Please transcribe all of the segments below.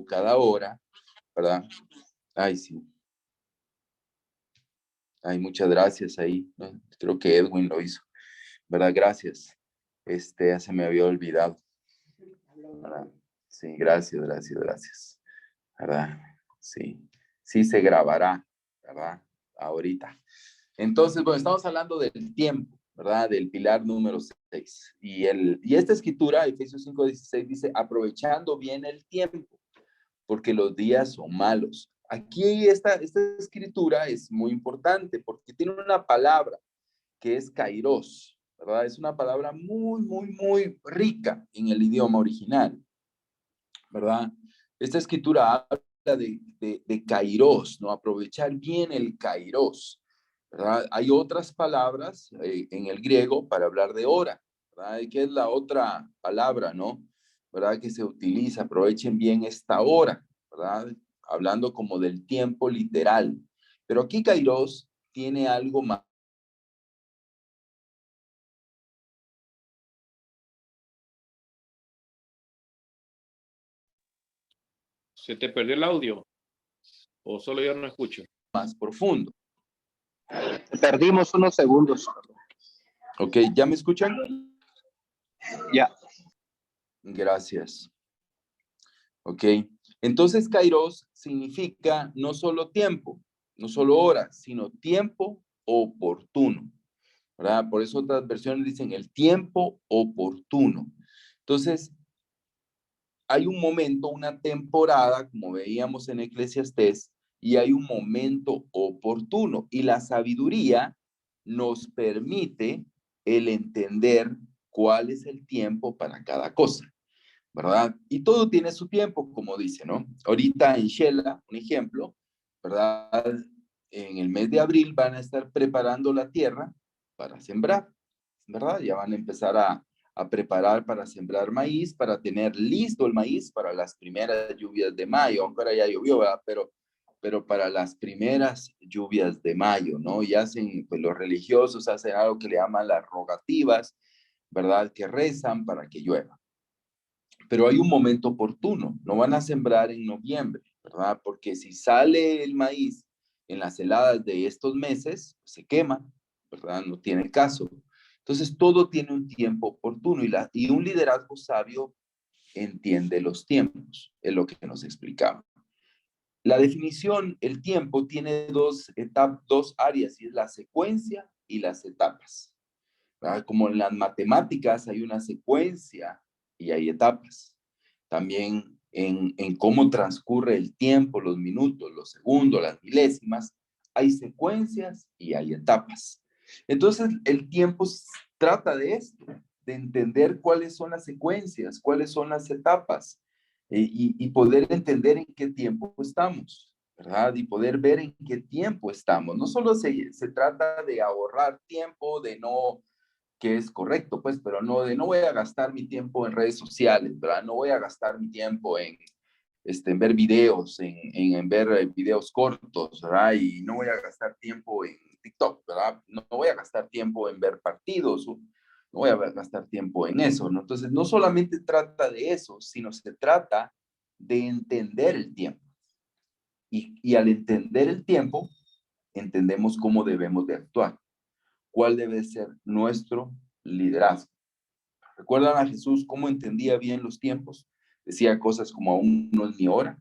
cada hora, ¿verdad? Ay, sí. Ay, muchas gracias ahí, ¿no? Creo que Edwin lo hizo, ¿verdad? Gracias. Ya se me había olvidado, ¿verdad? Sí, gracias, ¿verdad? Sí, sí se grabará, ¿verdad? Ahorita. Entonces, bueno, estamos hablando del tiempo, ¿verdad? Del pilar número 6. Y esta escritura, Efesios 5:16, dice, aprovechando bien el tiempo, porque los días son malos. Aquí esta escritura es muy importante porque tiene una palabra que es kairos, ¿verdad? Es una palabra muy rica en el idioma original, ¿verdad? Esta escritura habla de kairos, ¿no? Aprovechar bien el kairos, ¿verdad? Hay otras palabras en el griego para hablar de hora, ¿verdad? ¿Y qué es la otra palabra, no? ¿Verdad? Que se utiliza, aprovechen bien esta hora, ¿verdad? Hablando como del tiempo literal. Pero aquí kairos tiene algo más. ¿Se te perdió el audio? ¿O solo yo no escucho? Más profundo. Perdimos unos segundos. Ok, ¿ya me escuchan? Ya. Gracias. Ok, entonces kairos significa no solo tiempo, no solo hora, sino tiempo oportuno, ¿verdad? Por eso otras versiones dicen el tiempo oportuno. Entonces, hay un momento, una temporada, como veíamos en Eclesiastés, y hay un momento oportuno. Y la sabiduría nos permite el entender cuál es el tiempo para cada cosa, ¿verdad? Y todo tiene su tiempo, como dice, ¿no? Ahorita en Shela, un ejemplo, ¿verdad? En el mes de abril van a estar preparando la tierra para sembrar, ¿verdad? Ya van a empezar a preparar para sembrar maíz, para tener listo el maíz para las primeras lluvias de mayo, aunque ahora ya llovió, ¿verdad? Pero para las primeras lluvias de mayo, ¿no? Y hacen, pues los religiosos hacen algo que le llaman las rogativas, ¿verdad? Que rezan para que llueva. Pero hay un momento oportuno, no van a sembrar en noviembre, ¿verdad? Porque si sale el maíz en las heladas de estos meses, se quema, ¿verdad? No tiene caso. Entonces, todo tiene un tiempo oportuno y un liderazgo sabio entiende los tiempos, es lo que nos explicaba. La definición, el tiempo, tiene dos áreas, y es la secuencia y las etapas, ¿verdad? Como en las matemáticas hay una secuencia y hay etapas. También en cómo transcurre el tiempo, los minutos, los segundos, las milésimas, hay secuencias y hay etapas. Entonces, el tiempo trata de esto, de entender cuáles son las secuencias, cuáles son las etapas, y poder entender en qué tiempo estamos, ¿verdad? Y poder ver en qué tiempo estamos. No solo se trata de ahorrar tiempo, de no, que es correcto, pues, pero no de no voy a gastar mi tiempo en redes sociales, ¿verdad? No voy a gastar mi tiempo en ver videos, en ver videos cortos, ¿verdad? Y no voy a gastar tiempo en TikTok, ¿verdad? No voy a gastar tiempo en ver partidos, no voy a gastar tiempo en eso, ¿no? Entonces, no solamente trata de eso, sino se trata de entender el tiempo. Y al entender el tiempo, entendemos cómo debemos de actuar, cuál debe ser nuestro liderazgo. ¿Recuerdan a Jesús cómo entendía bien los tiempos? Decía cosas como aún no es mi hora.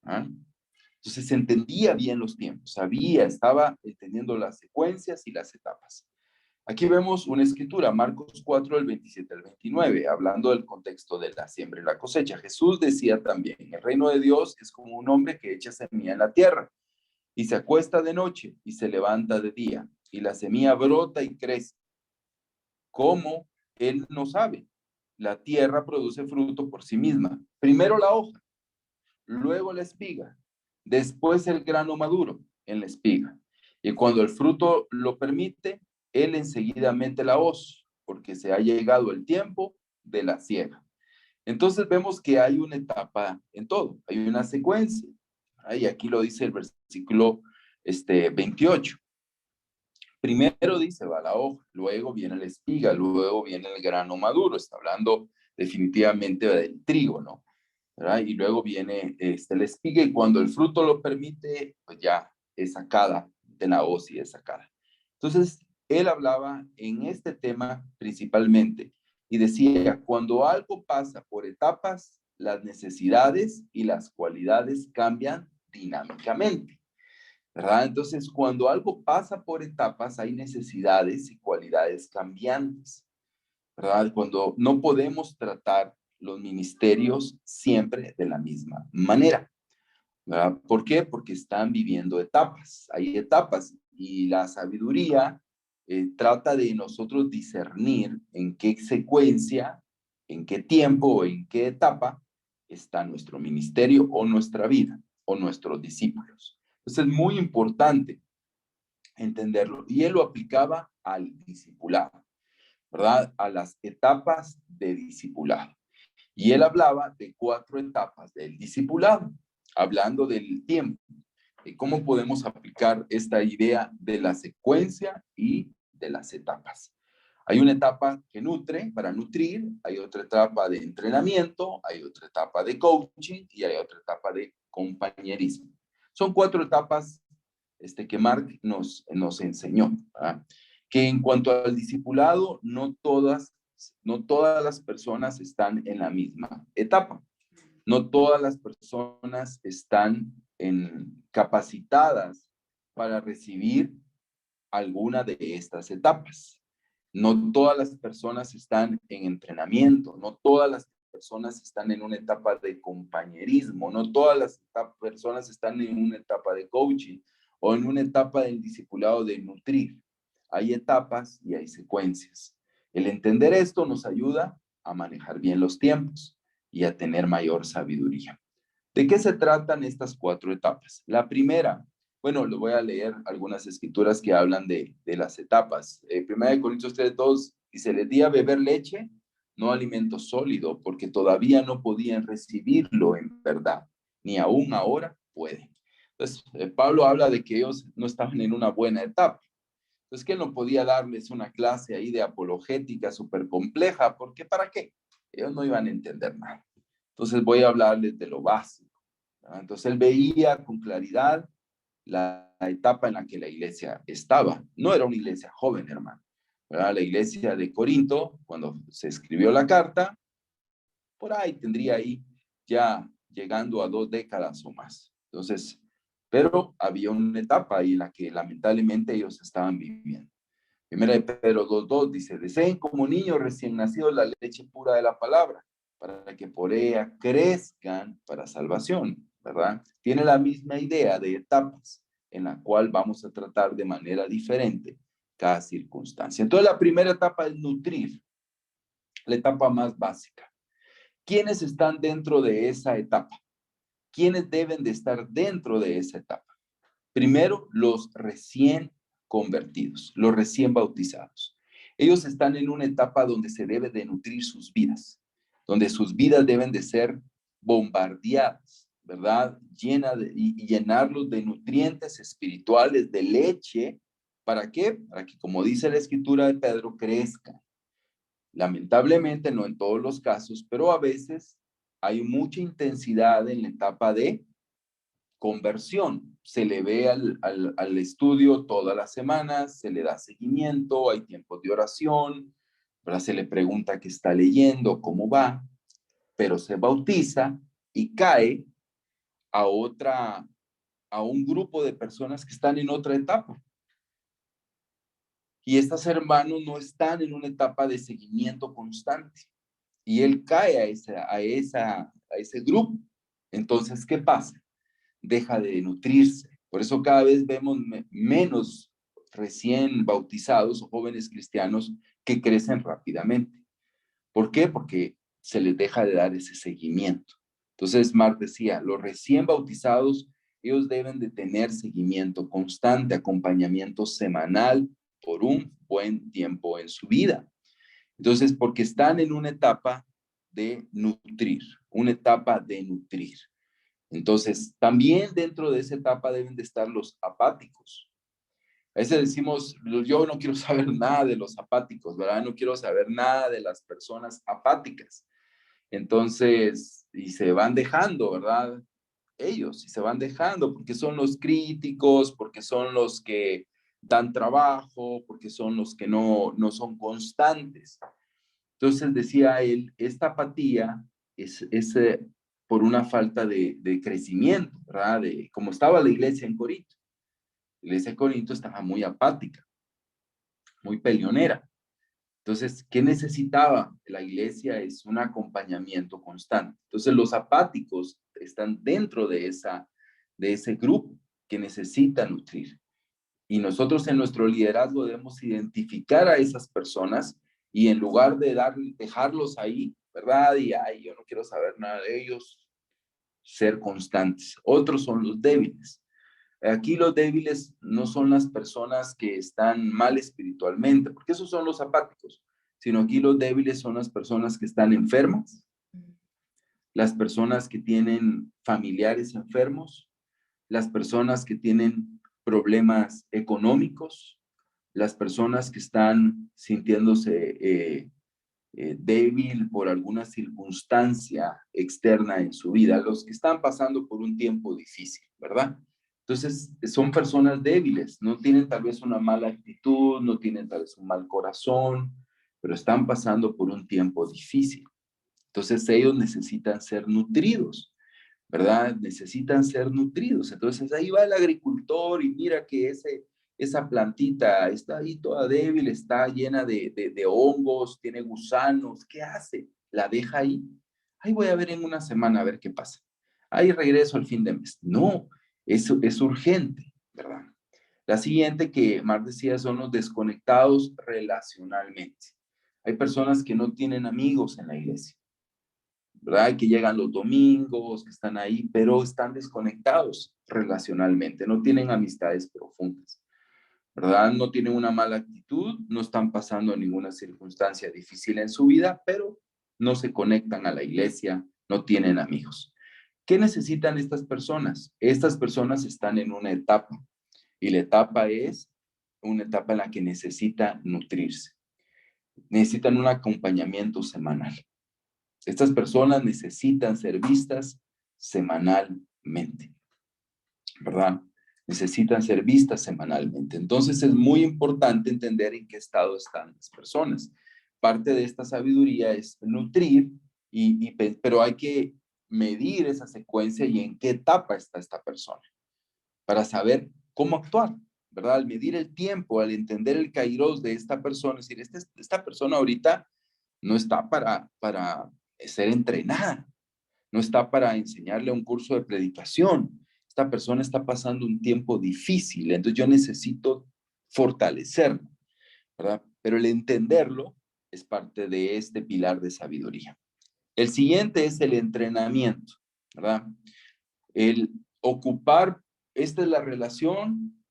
¿Ah? Entonces entendía bien los tiempos, sabía, estaba entendiendo las secuencias y las etapas. Aquí vemos una escritura, Marcos 4, del 27 al 29, hablando del contexto de la siembra y la cosecha. Jesús decía también, el reino de Dios es como un hombre que echa semilla en la tierra y se acuesta de noche y se levanta de día y la semilla brota y crece. ¿Cómo? Él no sabe. La tierra produce fruto por sí misma. Primero la hoja, luego la espiga, después el grano maduro en la espiga. Y cuando el fruto lo permite, él enseguida mete la hoz, porque se ha llegado el tiempo de la siega. Entonces vemos que hay una etapa en todo, hay una secuencia. Y aquí lo dice el versículo 28. Primero dice, va la hoja, luego viene la espiga, luego viene el grano maduro. Está hablando definitivamente del trigo, ¿no? ¿verdad? Y luego viene la espiga y cuando el fruto lo permite, pues ya es sacada de la hoz y es sacada. Entonces, él hablaba en este tema principalmente y decía, cuando algo pasa por etapas, las necesidades y las cualidades cambian dinámicamente, ¿verdad? Entonces, cuando algo pasa por etapas, hay necesidades y cualidades cambiantes, ¿verdad? Cuando no podemos tratar los ministerios siempre de la misma manera, ¿verdad? ¿Por qué? Porque están viviendo etapas. Hay etapas y la sabiduría trata de nosotros discernir en qué secuencia, en qué tiempo o en qué etapa está nuestro ministerio o nuestra vida o nuestros discípulos. Entonces es muy importante entenderlo. Y él lo aplicaba al discipulado, ¿verdad? A las etapas de discipulado. Y él hablaba de 4 etapas del discipulado, hablando del tiempo. Y cómo podemos aplicar esta idea de la secuencia y de las etapas. Hay una etapa que nutre, para nutrir, hay otra etapa de entrenamiento, hay otra etapa de coaching y hay otra etapa de compañerismo. Son 4 etapas que Mark nos enseñó, ¿verdad? Que en cuanto al discipulado, no todas las personas están en la misma etapa. No todas las personas están capacitadas para recibir alguna de estas etapas. No todas las personas están en entrenamiento, no todas las personas están en una etapa de compañerismo, no todas las personas están en una etapa de coaching o en una etapa del discipulado de nutrir. Hay etapas y hay secuencias. El entender esto nos ayuda a manejar bien los tiempos y a tener mayor sabiduría. ¿De qué se tratan estas 4 etapas? La primera, bueno, lo voy a leer algunas escrituras que hablan de las etapas. 1 Corintios 3:2 dice, les di a beber leche, no alimento sólido, porque todavía no podían recibirlo en verdad, ni aún ahora pueden. Entonces, Pablo habla de que ellos no estaban en una buena etapa. Entonces, que él no podía darles una clase ahí de apologética súper compleja, porque ¿para qué? Ellos no iban a entender nada. Entonces, voy a hablarles de lo básico, ¿verdad? Entonces, él veía con claridad la etapa en la que la iglesia estaba. No era una iglesia joven, hermano, ¿verdad? La iglesia de Corinto, cuando se escribió la carta, por ahí tendría ahí ya llegando a 2 décadas o más. Entonces, pero había una etapa ahí en la que lamentablemente ellos estaban viviendo. Primera de Pedro 2:2 dice, deseen como niños recién nacidos la leche pura de la palabra, para que por ella crezcan para salvación, ¿verdad? Tiene la misma idea de etapas en la cual vamos a tratar de manera diferente cada circunstancia. Entonces, la primera etapa es nutrir, la etapa más básica. ¿Quiénes están dentro de esa etapa? ¿Quiénes deben de estar dentro de esa etapa? Primero, los recién convertidos, los recién bautizados. Ellos están en una etapa donde se debe de nutrir sus vidas, donde sus vidas deben de ser bombardeadas, ¿verdad? Y llenarlos de nutrientes espirituales, de leche. ¿Para qué? Para que, como dice la escritura de Pedro, crezcan. Lamentablemente, no en todos los casos, pero a veces hay mucha intensidad en la etapa de conversión. Se le ve al estudio todas las semanas, se le da seguimiento, hay tiempos de oración, ¿verdad? Se le pregunta qué está leyendo, cómo va, pero se bautiza y cae a un grupo de personas que están en otra etapa. Y estos hermanos no están en una etapa de seguimiento constante. Y él cae a ese grupo. Entonces, ¿qué pasa? Deja de nutrirse. Por eso cada vez vemos menos recién bautizados o jóvenes cristianos que crecen rápidamente. ¿Por qué? Porque se les deja de dar ese seguimiento. Entonces, Mark decía, los recién bautizados, ellos deben de tener seguimiento constante, acompañamiento semanal por un buen tiempo en su vida. Entonces, porque están en una etapa de nutrir, una etapa de nutrir. Entonces, también dentro de esa etapa deben de estar los apáticos. A veces decimos, yo no quiero saber nada de los apáticos, ¿verdad? No quiero saber nada de las personas apáticas. Entonces, y se van dejando, ¿verdad? Ellos, y se van dejando porque son los críticos, porque son los que dan trabajo, porque son los que no son constantes. Entonces decía él, esta apatía es por una falta de crecimiento, ¿verdad? Como estaba la iglesia en Corinto. La iglesia de Corinto estaba muy apática, muy peleonera. Entonces, ¿qué necesitaba la iglesia? Es un acompañamiento constante. Entonces, los apáticos están dentro de ese grupo que necesita nutrir. Y nosotros en nuestro liderazgo debemos identificar a esas personas y en lugar de dejarlos ahí, ¿verdad? Y, ay, yo no quiero saber nada de ellos, ser constantes. Otros son los débiles. Aquí los débiles no son las personas que están mal espiritualmente, porque esos son los apáticos, sino aquí los débiles son las personas que están enfermas, las personas que tienen familiares enfermos, las personas que tienen problemas económicos, las personas que están sintiéndose débil por alguna circunstancia externa en su vida, los que están pasando por un tiempo difícil, ¿verdad? Entonces, son personas débiles, no tienen tal vez una mala actitud, no tienen tal vez un mal corazón, pero están pasando por un tiempo difícil. Entonces, ellos necesitan ser nutridos, ¿verdad? Necesitan ser nutridos. Entonces, ahí va el agricultor y mira que esa plantita está ahí toda débil, está llena de hongos, tiene gusanos. ¿Qué hace? La deja ahí. Ahí voy a ver en una semana a ver qué pasa. Ahí regreso al fin de mes. No, eso es urgente, ¿verdad? La siguiente que Mar decía son los desconectados relacionalmente. Hay personas que no tienen amigos en la iglesia, ¿verdad? Que llegan los domingos, que están ahí, pero están desconectados relacionalmente, no tienen amistades profundas, ¿verdad? No tienen una mala actitud, no están pasando ninguna circunstancia difícil en su vida, pero no se conectan a la iglesia, no tienen amigos. ¿Qué necesitan estas personas? Estas personas están en una etapa y la etapa es una etapa en la que necesita nutrirse. Necesitan un acompañamiento semanal. Estas personas necesitan ser vistas semanalmente, ¿verdad? Necesitan ser vistas semanalmente. Entonces es muy importante entender en qué estado están las personas. Parte de esta sabiduría es nutrir, pero hay que medir esa secuencia y en qué etapa está esta persona para saber cómo actuar, ¿verdad? Al medir el tiempo, al entender el kairos de esta persona, es decir, esta persona ahorita no está para ser entrenada, no está para enseñarle un curso de predicación. Esta persona está pasando un tiempo difícil, entonces yo necesito fortalecerlo, ¿verdad? Pero el entenderlo es parte de este pilar de sabiduría. El siguiente es el entrenamiento, ¿verdad? El ocupar, esta es la relación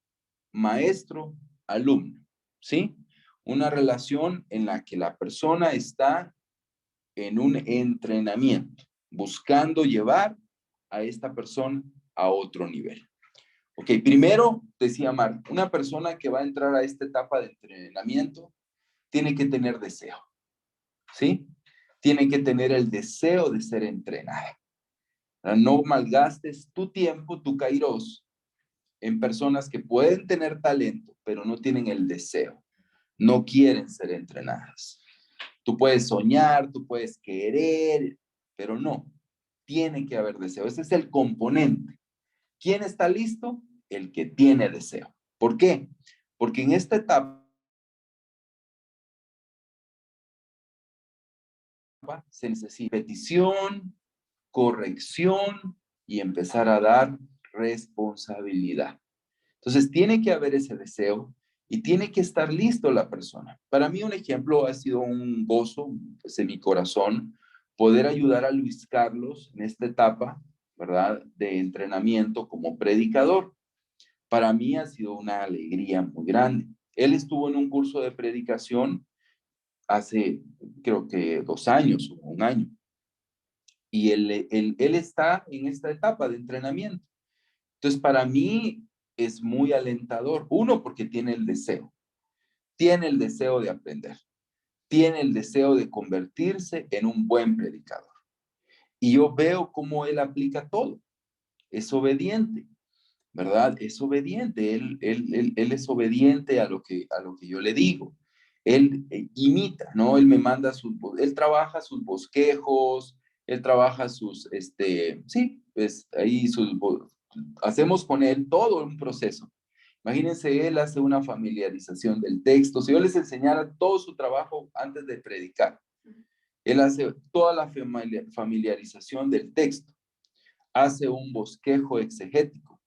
maestro-alumno, ¿sí? Una relación en la que la persona está en un entrenamiento, buscando llevar a esta persona a otro nivel. Ok, primero, decía Mar, una persona que va a entrar a esta etapa de entrenamiento tiene que tener deseo, ¿sí? Tiene que tener el deseo de ser entrenada. No malgastes tu tiempo, tu kairos, en personas que pueden tener talento, pero no tienen el deseo, no quieren ser entrenadas. Tú puedes soñar, tú puedes querer, pero no, tiene que haber deseo. Ese es el componente. ¿Quién está listo? El que tiene deseo. ¿Por qué? Porque en esta etapa se necesita petición, corrección y empezar a dar responsabilidad. Entonces tiene que haber ese deseo y tiene que estar listo la persona. Para mí un ejemplo ha sido un gozo pues, en mi corazón poder ayudar a Luis Carlos en esta etapa, ¿verdad? De entrenamiento como predicador. Para mí ha sido una alegría muy grande. Él estuvo en un curso de predicación hace, creo que 2 años o 1 año. Y él está en esta etapa de entrenamiento. Entonces, para mí es muy alentador. Uno, porque tiene el deseo de aprender, tiene el deseo de convertirse en un buen predicador. Y yo veo cómo él aplica todo. Es obediente, ¿verdad? Es obediente. Él es obediente a lo que yo le digo. Él imita, ¿no? Él me manda él trabaja sus bosquejos, él trabaja sí, pues ahí hacemos con él todo un proceso. Imagínense, él hace una familiarización del texto. Si yo les enseñara todo su trabajo antes de predicar, él hace toda la familiarización del texto, hace un bosquejo exegético,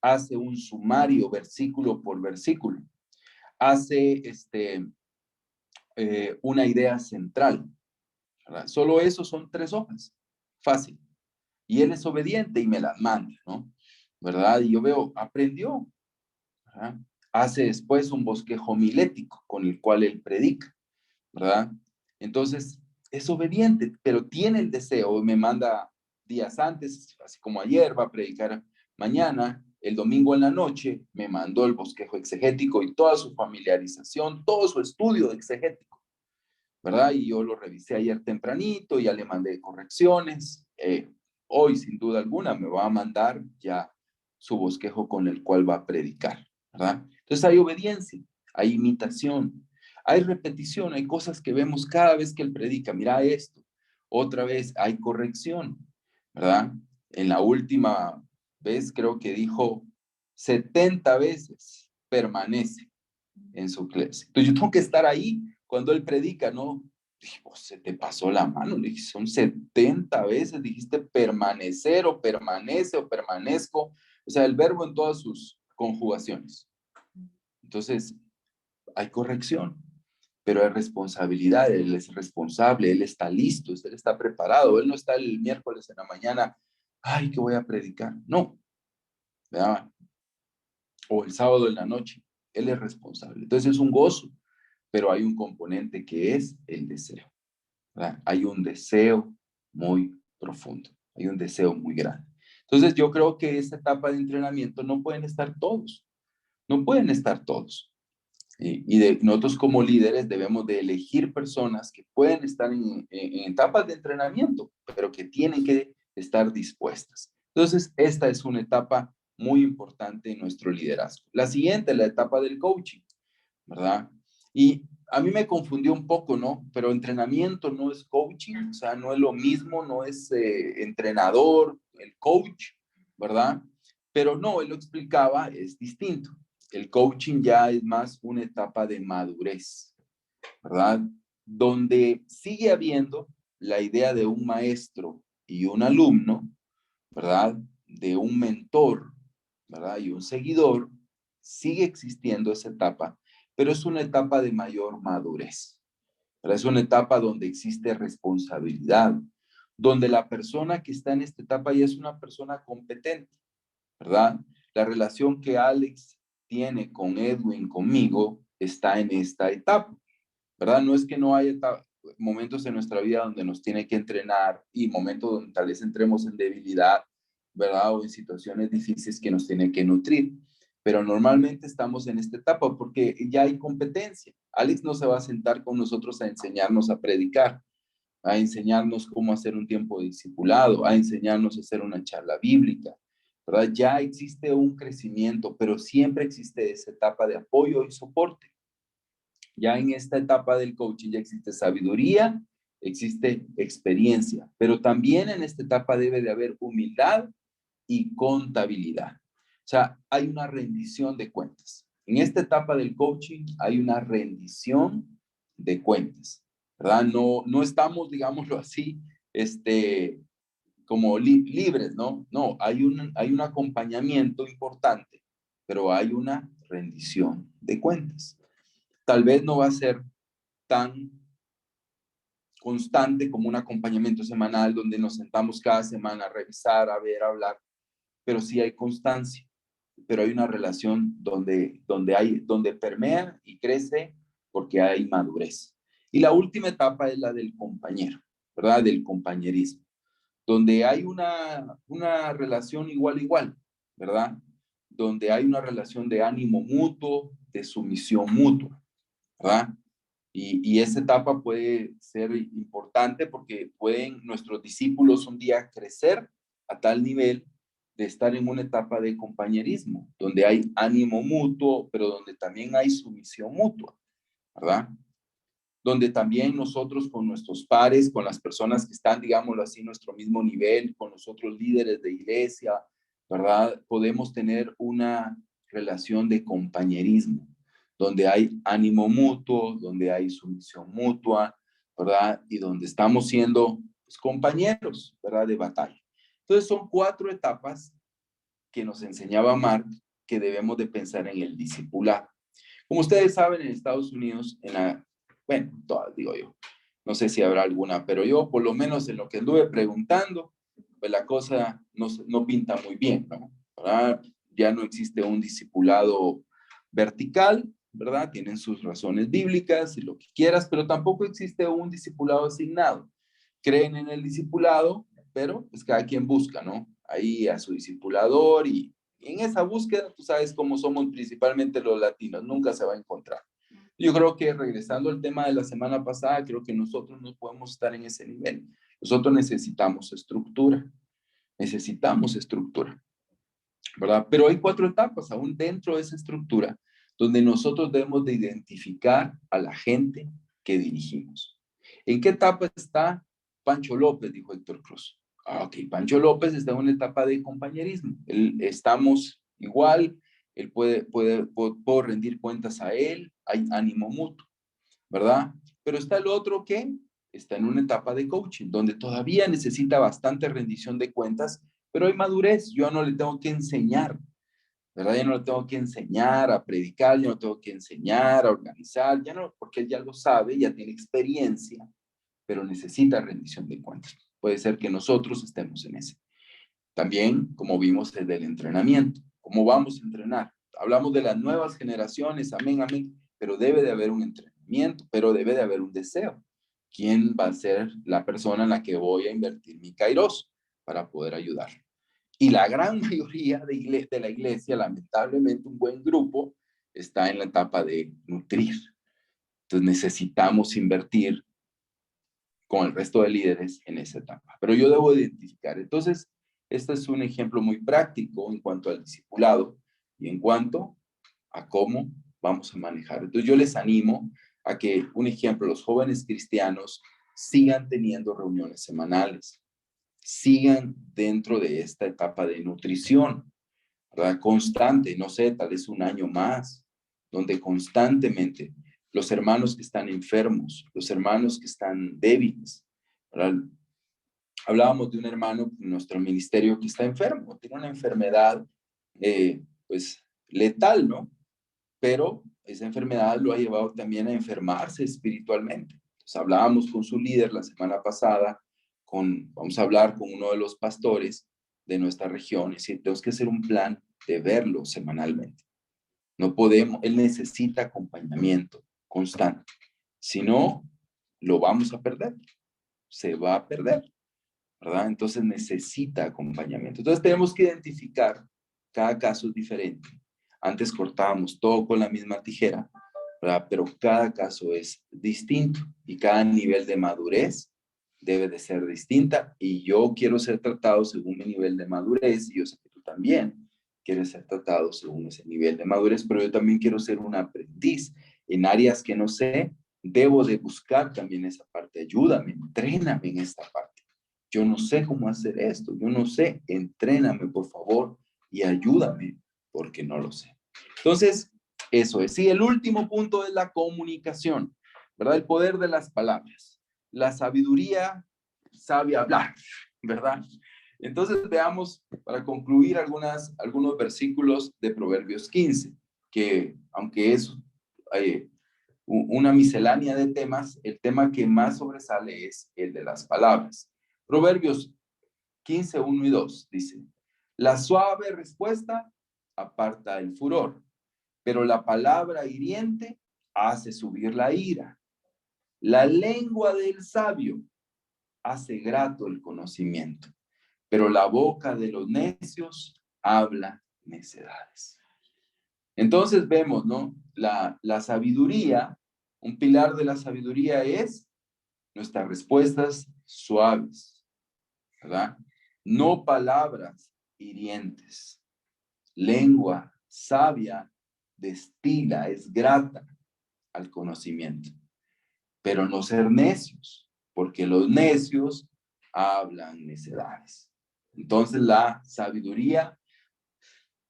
hace un sumario versículo por versículo, hace una idea central, ¿verdad? Solo eso son 3 hojas, fácil. Y él es obediente y me las manda, ¿no? ¿Verdad? Y yo veo, aprendió, ¿verdad? Hace después un bosquejo homilético con el cual él predica, ¿verdad? Entonces, es obediente, pero tiene el deseo, me manda días antes, así como ayer, va a predicar mañana, el domingo en la noche, me mandó el bosquejo exegético y toda su familiarización, todo su estudio exegético, ¿verdad? Y yo lo revisé ayer tempranito, ya le mandé correcciones. Hoy, sin duda alguna, me va a mandar ya su bosquejo con el cual va a predicar, ¿verdad? Entonces hay obediencia, hay imitación, hay repetición, hay cosas que vemos cada vez que él predica. Mira esto, otra vez hay corrección, ¿verdad? En la última vez creo que dijo 70 veces permanece en su clase. Entonces yo tengo que estar ahí cuando él predica, ¿no? Dije, oh, se te pasó la mano, le dije, son 70 veces, dijiste permanecer o permanece o permanezco, o sea, el verbo en todas sus conjugaciones. Entonces, hay corrección, pero hay responsabilidad, él es responsable, él está listo, él está preparado, él no está el miércoles en la mañana, ay, que voy a predicar, no, ¿verdad? O el sábado en la noche, él es responsable. Entonces es un gozo, pero hay un componente que es el deseo, ¿verdad? Hay un deseo muy profundo, hay un deseo muy grande. Entonces yo creo que esta etapa de entrenamiento no pueden estar todos, no pueden estar todos. Nosotros como líderes debemos de elegir personas que pueden estar en etapas de entrenamiento, pero que tienen que estar dispuestas. Entonces, esta es una etapa muy importante en nuestro liderazgo. La siguiente, la etapa del coaching, ¿verdad? Y a mí me confundió un poco, ¿no? Pero entrenamiento no es coaching, o sea, no es lo mismo, no es entrenador, el coach, ¿verdad? Pero no, él lo explicaba, es distinto. El coaching ya es más una etapa de madurez, ¿verdad? Donde sigue habiendo la idea de un maestro y un alumno, ¿verdad? De un mentor, ¿verdad? Y un seguidor, sigue existiendo esa etapa, pero es una etapa de mayor madurez, ¿verdad? Es una etapa donde existe responsabilidad, donde la persona que está en esta etapa ya es una persona competente, ¿verdad? La relación que Alex tiene con Edwin, conmigo, está en esta etapa, ¿verdad? No es que no haya momentos en nuestra vida donde nos tiene que entrenar y momentos donde tal vez entremos en debilidad, ¿verdad? O en situaciones difíciles que nos tiene que nutrir. Pero normalmente estamos en esta etapa porque ya hay competencia. Alex no se va a sentar con nosotros a enseñarnos a predicar, a enseñarnos cómo hacer un tiempo de discipulado, a enseñarnos a hacer una charla bíblica, ¿verdad? Ya existe un crecimiento, pero siempre existe esa etapa de apoyo y soporte. Ya en esta etapa del coaching ya existe sabiduría, existe experiencia, pero también en esta etapa debe de haber humildad y contabilidad. O sea, hay una rendición de cuentas. En esta etapa del coaching hay una rendición de cuentas, ¿verdad? No estamos, digámoslo así, como libres, ¿no? No, hay un acompañamiento importante, pero hay una rendición de cuentas. Tal vez no va a ser tan constante como un acompañamiento semanal donde nos sentamos cada semana a revisar, a ver, a hablar, pero sí hay constancia, pero hay una relación donde permea y crece porque hay madurez. Y la última etapa es la del compañero, ¿verdad? Del compañerismo, donde hay una relación igual a igual, ¿verdad? Donde hay una relación de ánimo mutuo, de sumisión mutua, ¿verdad? Y esa etapa puede ser importante porque pueden nuestros discípulos un día crecer a tal nivel de estar en una etapa de compañerismo, donde hay ánimo mutuo, pero donde también hay sumisión mutua, ¿verdad? Donde también nosotros con nuestros pares, con las personas que están, digámoslo así, en nuestro mismo nivel, con los otros líderes de iglesia, ¿verdad? Podemos tener una relación de compañerismo, donde hay ánimo mutuo, donde hay sumisión mutua, ¿verdad? Y donde estamos siendo pues, compañeros, ¿verdad? De batalla. Entonces son 4 etapas que nos enseñaba Mark que debemos de pensar en el discipulado. Como ustedes saben, en Estados Unidos, bueno, todas digo yo, no sé si habrá alguna, pero yo por lo menos en lo que anduve preguntando, pues la cosa no pinta muy bien, ¿no? ¿Verdad? Ya no existe un discipulado vertical, ¿verdad? Tienen sus razones bíblicas y lo que quieras, pero tampoco existe un discipulado asignado. Creen en el discipulado, pero pues cada quien busca, ¿no? Ahí a su discipulador y en esa búsqueda, tú sabes cómo somos principalmente los latinos, nunca se va a encontrar. Yo creo que regresando al tema de la semana pasada, creo que nosotros no podemos estar en ese nivel. Nosotros necesitamos estructura, ¿verdad? Pero hay 4 etapas aún dentro de esa estructura donde nosotros debemos de identificar a la gente que dirigimos. ¿En qué etapa está Pancho López? Dijo Héctor Cruz. Ok, Pancho López está en una etapa de compañerismo. Estamos igual, puedo rendir cuentas a él, hay ánimo mutuo, ¿verdad? Pero está el otro que está en una etapa de coaching, donde todavía necesita bastante rendición de cuentas, pero hay madurez. Yo no le tengo que enseñar, ¿verdad? Yo no le tengo que enseñar a predicar, yo no tengo que enseñar a organizar, ya no, porque él ya lo sabe, ya tiene experiencia, pero necesita rendición de cuentas. Puede ser que nosotros estemos en ese. También, como vimos, el del entrenamiento. ¿Cómo vamos a entrenar? Hablamos de las nuevas generaciones, amén, amén, pero debe de haber un entrenamiento, pero debe de haber un deseo. ¿Quién va a ser la persona en la que voy a invertir mi kairos para poder ayudar? Y la gran mayoría de la iglesia, lamentablemente un buen grupo, está en la etapa de nutrir. Entonces necesitamos invertir con el resto de líderes en esa etapa. Pero yo debo identificar. Entonces, este es un ejemplo muy práctico en cuanto al discipulado y en cuanto a cómo vamos a manejar. Entonces, yo les animo a que, un ejemplo, los jóvenes cristianos sigan teniendo reuniones semanales, sigan dentro de esta etapa de nutrición, ¿verdad? Constante, no sé, tal vez un año más, donde constantemente los hermanos que están enfermos, los hermanos que están débiles, ¿verdad? Hablábamos de un hermano en nuestro ministerio que está enfermo, tiene una enfermedad, pues, letal, ¿no? Pero esa enfermedad lo ha llevado también a enfermarse espiritualmente. Entonces, hablábamos con su líder la semana pasada, vamos a hablar con uno de los pastores de nuestra región, y decir, tenemos que hacer un plan de verlo semanalmente. No podemos, él necesita acompañamiento constante. Si no, lo vamos a perder, se va a perder, ¿verdad? Entonces necesita acompañamiento. Entonces tenemos que identificar, cada caso es diferente. Antes cortábamos todo con la misma tijera, ¿verdad? Pero cada caso es distinto y cada nivel de madurez debe de ser distinta, y yo quiero ser tratado según mi nivel de madurez, y yo sé que tú también quieres ser tratado según ese nivel de madurez, pero yo también quiero ser un aprendiz en áreas que no sé. Debo de buscar también esa parte. Ayúdame, entréname en esta parte. Yo no sé cómo hacer esto, yo no sé, entréname por favor y ayúdame porque no lo sé. Entonces, eso es. Sí, el último punto es la comunicación, ¿verdad? El poder de las palabras. La sabiduría sabe hablar, ¿verdad? Entonces veamos, para concluir, algunos versículos de Proverbios 15, que aunque es una miscelánea de temas, el tema que más sobresale es el de las palabras. Proverbios 15, 1 y 2 dice, la suave respuesta aparta el furor, pero la palabra hiriente hace subir la ira. La lengua del sabio hace grato el conocimiento, pero la boca de los necios habla necedades. Entonces vemos, ¿no? La sabiduría Un pilar de la sabiduría es nuestras respuestas suaves, ¿verdad? No palabras hirientes. Lengua sabia destila, es grata al conocimiento. Pero no ser necios, porque los necios hablan necedades. Entonces la sabiduría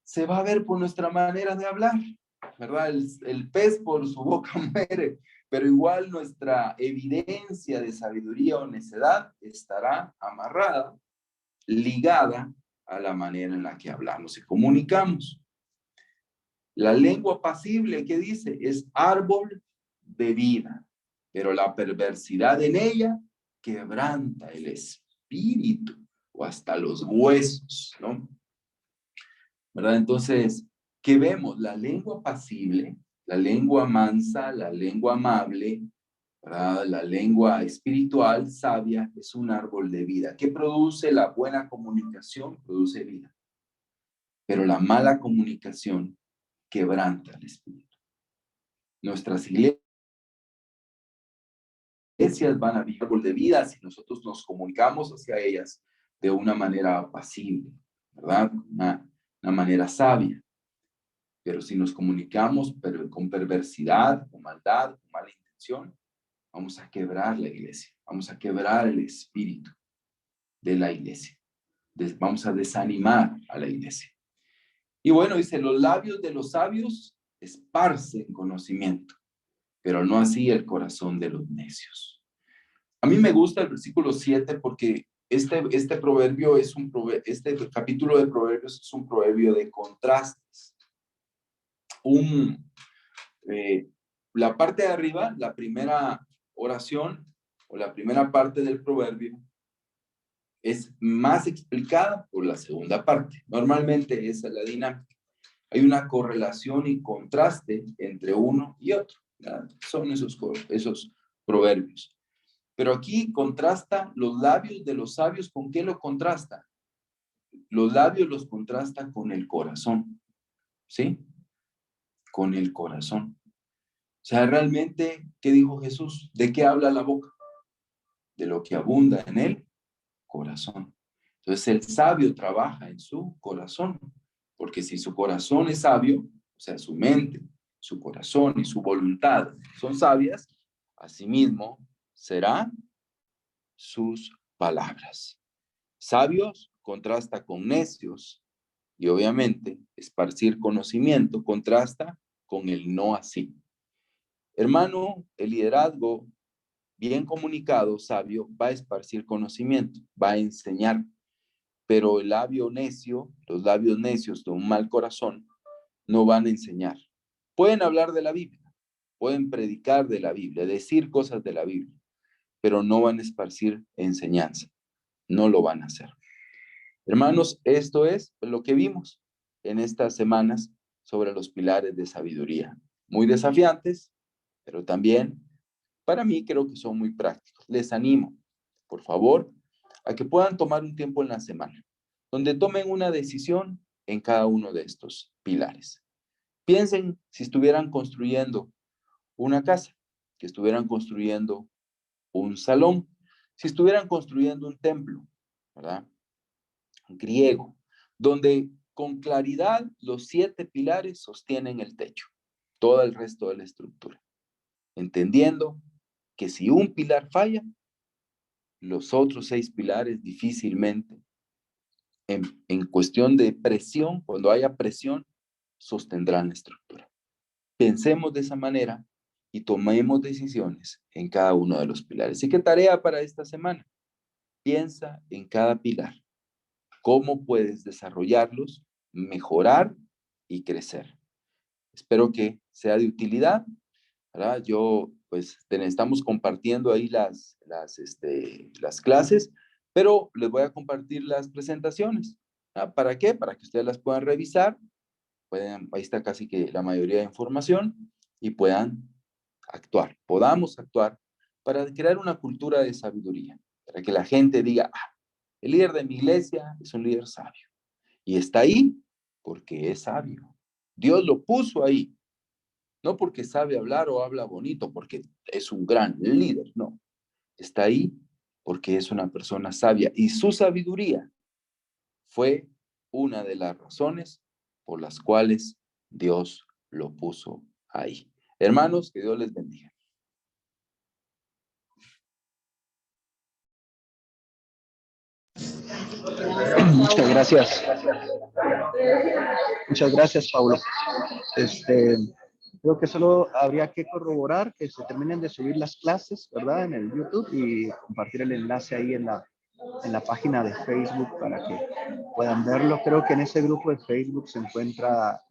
se va a ver por nuestra manera de hablar, ¿verdad? El pez por su boca muere, pero igual nuestra evidencia de sabiduría o necedad estará amarrada, ligada a la manera en la que hablamos y comunicamos. La lengua pasible, ¿qué dice? Es árbol de vida, pero la perversidad en ella quebranta el espíritu o hasta los huesos, ¿no? ¿Verdad? Entonces, ¿qué vemos? La lengua pasible, la lengua mansa, la lengua amable, ¿verdad? La lengua espiritual, sabia, es un árbol de vida. ¿Qué produce la buena comunicación? Produce vida. Pero la mala comunicación quebranta el espíritu. Nuestras iglesias van a vivir árbol de vida si nosotros nos comunicamos hacia ellas de una manera apacible, ¿verdad? Una manera sabia. Pero si nos comunicamos con perversidad, con maldad, con mala intención, vamos a quebrar la iglesia, vamos a quebrar el espíritu de la iglesia, vamos a desanimar a la iglesia. Y bueno, dice, los labios de los sabios esparcen conocimiento, pero no así el corazón de los necios. A mí me gusta el versículo 7 porque este proverbio es este capítulo de Proverbios es un proverbio de contrastes. La parte de arriba, la primera oración o la primera parte del proverbio es más explicada por la segunda parte. Normalmente esa es la dinámica. Hay una correlación y contraste entre uno y otro. ¿Verdad? Son esos proverbios. Pero aquí contrasta los labios de los sabios. ¿Con qué lo contrasta? Los labios los contrasta con el corazón. ¿Sí? Con el corazón. O sea, realmente, ¿qué dijo Jesús? ¿De qué habla la boca? De lo que abunda en el corazón. Entonces, el sabio trabaja en su corazón, porque si su corazón es sabio, o sea, su mente, su corazón y su voluntad son sabias, asimismo será sus palabras. Sabios contrasta con necios y obviamente esparcir conocimiento contrasta con el no así. Hermano, el liderazgo bien comunicado, sabio, va a esparcir conocimiento, va a enseñar, pero el labio necio, los labios necios de un mal corazón, no van a enseñar. Pueden hablar de la Biblia, pueden predicar de la Biblia, decir cosas de la Biblia, pero no van a esparcir enseñanza, no lo van a hacer. Hermanos, esto es lo que vimos en estas semanas sobre los pilares de sabiduría. Muy desafiantes, pero también para mí creo que son muy prácticos. Les animo, por favor, a que puedan tomar un tiempo en la semana, donde tomen una decisión en cada uno de estos pilares. Piensen si estuvieran construyendo una casa, que estuvieran construyendo un salón, si estuvieran construyendo un templo, ¿verdad? Griego, donde con claridad los 7 pilares sostienen el techo, todo el resto de la estructura, entendiendo que si un pilar falla, los otros 6 pilares difícilmente, en cuestión de presión, cuando haya presión, sostendrán la estructura. Pensemos de esa manera y tomemos decisiones en cada uno de los pilares. ¿Y qué tarea para esta semana? Piensa en cada pilar. ¿Cómo puedes desarrollarlos, mejorar y crecer? Espero que sea de utilidad, ¿verdad? Yo, pues, estamos compartiendo ahí las clases, pero les voy a compartir las presentaciones. ¿Ah? ¿Para qué? Para que ustedes las puedan revisar. Ahí está casi que la mayoría de información y puedan actuar, podamos actuar para crear una cultura de sabiduría, para que la gente diga, el líder de mi iglesia es un líder sabio y está ahí porque es sabio. Dios lo puso ahí No porque sabe hablar o habla bonito, porque es un gran líder, no. Está ahí porque es una persona sabia y su sabiduría fue una de las razones por las cuales Dios lo puso ahí. Hermanos, que Dios les bendiga. Muchas gracias. Muchas gracias, Paulo. Creo que solo habría que corroborar que se terminen de subir las clases, ¿verdad? En el YouTube y compartir el enlace ahí en la página de Facebook para que puedan verlo. Creo que en ese grupo de Facebook se encuentra